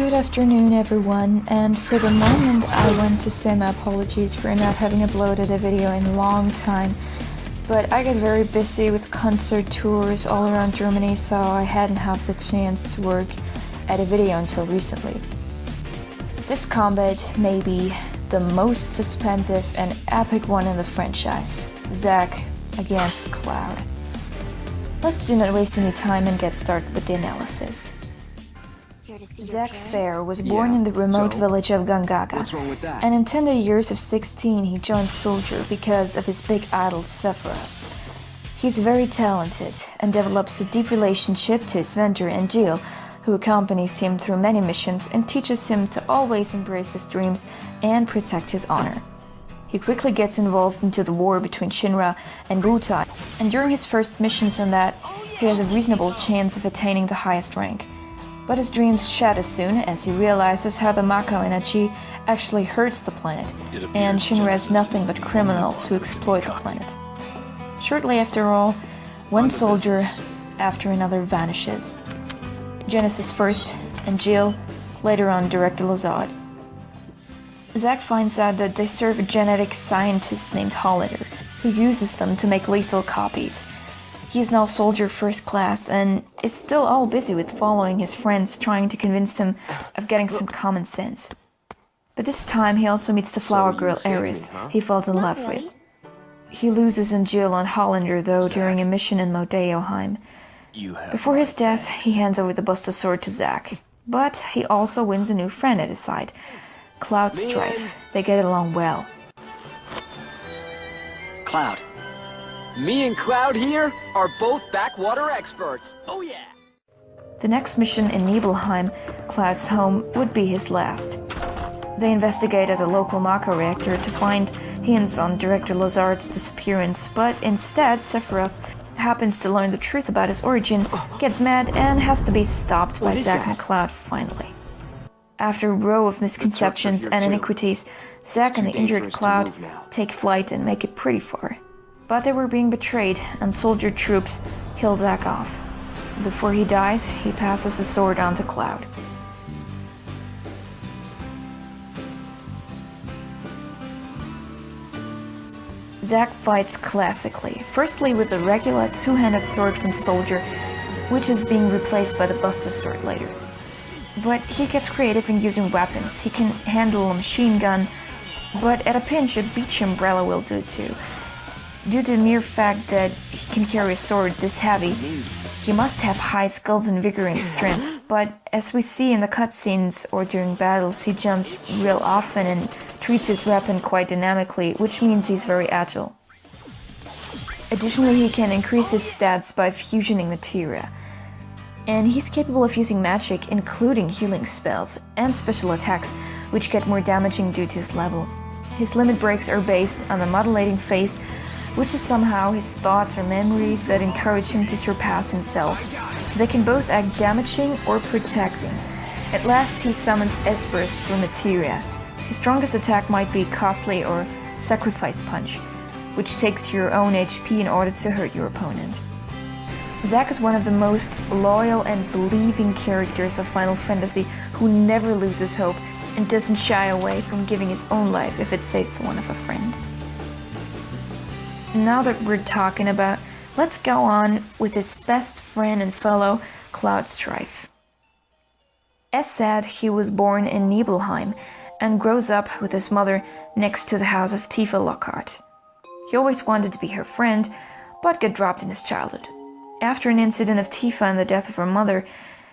Good afternoon everyone, and for the moment I want to say my apologies for not having uploaded a video in a long time, but I got very busy with concert tours all around Germany, so I hadn't had the chance to work at a video until recently. This combat may be the most suspensive and epic one in the franchise, ZACK against Cloud. Let's do not waste any time and get started with the analysis. Fanfare was born in the remote village of Gangaga, and in tender years of 16 he joined Soldier because of his big idol Sephiroth. He's very talented and develops a deep relationship to his mentor Angel, who accompanies him through many missions and teaches him to always embrace his dreams and protect his honor. He quickly gets involved into the war between Shinra and Butai, and during his first missions in that, he has a reasonable chance of attaining the highest rank. But his dreams shatter soon as he realizes how the Mako energy actually hurts the planet, and Shinra is nothing but criminals who exploit the planet. Shortly after all, one soldier after another vanishes. Genesis first, and Jill, later on Director Lazard. Zack finds out that they serve a genetic scientist named Hollander, who uses them to make lethal copies. He is now Soldier First Class and is still all busy with following his friends, trying to convince them of getting some common sense. But this time he also meets the flower girl Aerith he fell in love with. He loses Angel and Hollander though during a mission in Modeoheim. Before his death, he hands over the Buster Sword to Zack, but he also wins a new friend at his side, Cloud STRIFE. They get along well. Cloud. Me and Cloud here are both backwater experts. Oh yeah! The next mission in Nibelheim, Cloud's home, would be his last. They investigate at the local Mako reactor to find hints on Director Lazard's disappearance, but instead Sephiroth happens to learn the truth about his origin, gets mad, and has to be stopped by Zack and Cloud finally. After a row of misconceptions and iniquities, Zack and the injured Cloud take flight and make it pretty far. But they were being betrayed, and Soldier troops kill Zack off. Before he dies, he passes the sword on to Cloud. Zack fights classically, firstly with the regular two-handed sword from Soldier, which is being replaced by the Buster Sword later. But he gets creative in using weapons. He can handle a machine gun, but at a pinch a beach umbrella will do too. Due to the mere fact that he can carry a sword this heavy, he must have high skills and vigor and strength, but as we see in the cutscenes or during battles, he jumps real often and treats his weapon quite dynamically, which means he's very agile. Additionally, he can increase his stats by fusioning materia, and he's capable of using magic, including healing spells and special attacks, which get more damaging due to his level. His limit breaks are based on the modulating phase, which is somehow his thoughts or memories that encourage him to surpass himself. They can both act damaging or protecting. At last he summons S-Burst through materia. His strongest attack might be Costly or Sacrifice Punch, which takes your own HP in order to hurt your opponent. Zack is one of the most loyal and believing characters of Final Fantasy who never loses hope and doesn't shy away from giving his own life if it saves the one of a friend. Now that we're talking about, let's go on with his best friend and fellow, Cloud STRIFE. As said, he was born in Nibelheim and grows up with his mother next to the house of Tifa Lockhart. He always wanted to be her friend, but got dropped in his childhood. After an incident of Tifa and the death of her mother,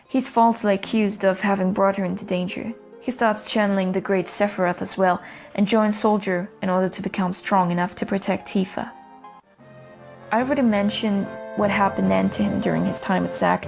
he's falsely accused of having brought her into danger. He starts channeling the great Sephiroth as well and joins Soldier in order to become strong enough to protect Tifa. I already mentioned what happened then to him during his time at Zack,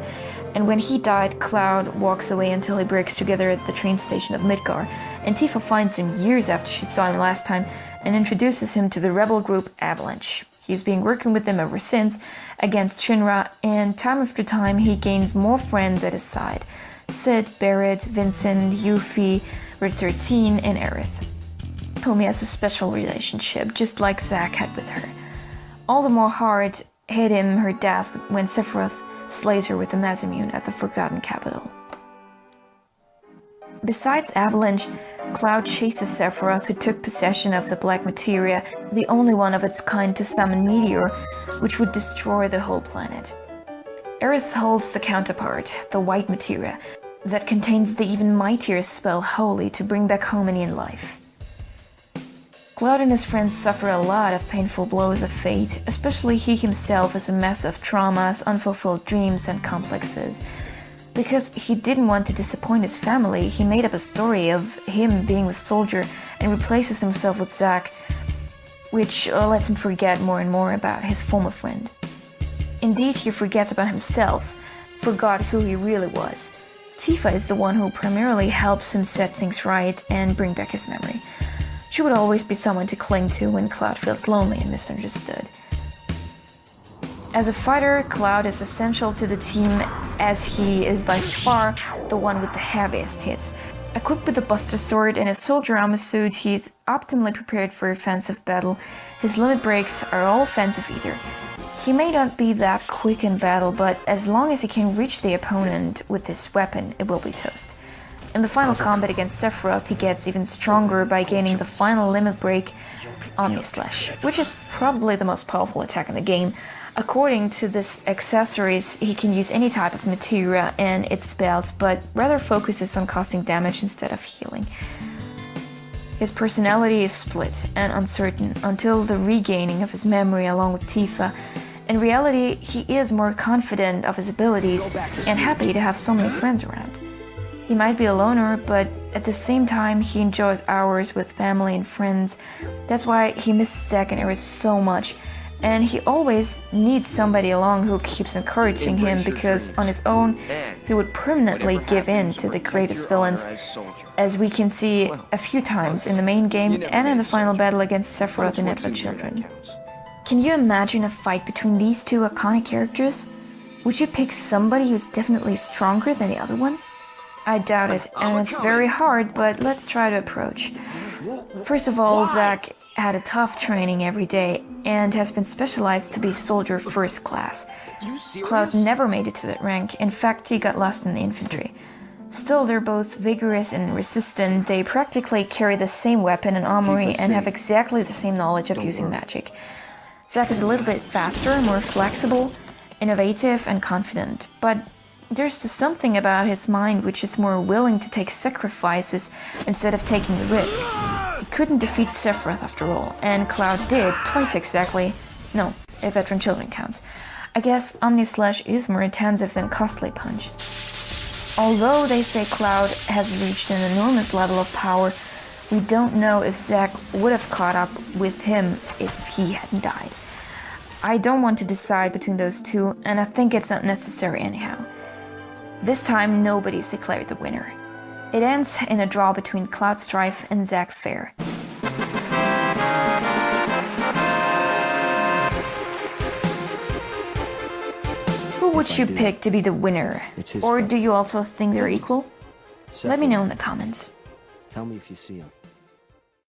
and when he died, Cloud walks away until he breaks together at the train station of Midgar, and Tifa finds him years after she saw him last time and introduces him to the rebel group Avalanche. He's been working with them ever since, against Shinra, and time after time he gains more friends at his side. Sid, Barrett, Vincent, Yuffie, Red 13, and Aerith, whom he has a special relationship, just like Zack had with her. All the more hard hit him her death when Sephiroth slays her with the Masamune at the Forgotten Capital. Besides Avalanche, Cloud chases Sephiroth, who took possession of the black materia, the only one of its kind to summon Meteor, which would destroy the whole planet. Aerith holds the counterpart, the white materia, that contains the even mightier spell Holy to bring back harmony in life. Cloud and his friends suffer a lot of painful blows of fate, especially he himself is a mess of traumas, unfulfilled dreams, and complexes. Because he didn't want to disappoint his family, he made up a story of him being with Soldier and replaces himself with ZACK, which lets him forget more and more about his former friend. Indeed, he forgets about himself, forgot who he really was. Tifa is the one who primarily helps him set things right and bring back his memory. She would always be someone to cling to when Cloud feels lonely and misunderstood. As a fighter, Cloud is essential to the team as he is by far the one with the heaviest hits. Equipped with a Buster Sword and a soldier armor suit, he's optimally prepared for offensive battle. His limit breaks are all offensive either. He may not be that quick in battle, but as long as he can reach the opponent with this weapon, it will be toast. In the final combat against Sephiroth, he gets even stronger by gaining the final limit break, Omni Slash, which is probably the most powerful attack in the game. According to this accessories, he can use any type of materia and its spells, but rather focuses on casting damage instead of healing. His personality is split and uncertain until the regaining of his memory along with Tifa. In reality, he is more confident of his abilities and happy to have so many friends around. He might be a loner, but at the same time he enjoys hours with family and friends. That's why he misses ZACK and Aerith so much. And he always needs somebody along who keeps encouraging him, because on his own he would permanently give in to the greatest villains, as we can see a few times in the main game and in the final battle against Sephiroth in Advent Children. Can you imagine a fight between these two iconic characters? Would you pick somebody who's definitely stronger than the other one? I doubt it, and it's very hard, but let's try to approach. First of all, ZACK had a tough training every day and has been specialized to be soldier first class. Cloud never made it to that rank. In fact, he got lost in the infantry. Still, they're both vigorous and resistant. They practically carry the same weapon and armory and have exactly the same knowledge of using magic. ZACK is a little bit faster, more flexible, innovative, and confident, but there's just something about his mind which is more willing to take sacrifices instead of taking the risk. He couldn't defeat Sephiroth after all, and Cloud did, twice exactly. No, if Advent Children counts. I guess Omni Slash is more intensive than Costly Punch. Although they say Cloud has reached an enormous level of power, we don't know if ZACK would have caught up with him if he hadn't died. I don't want to decide between those two, and I think it's not necessary anyhow. This time, nobody's declared the winner. It ends in a draw between Cloud Strife and ZACK Fair. Who would you pick to be the winner? Or do you also think they're equal? Let me know in the comments. Tell me if you see him.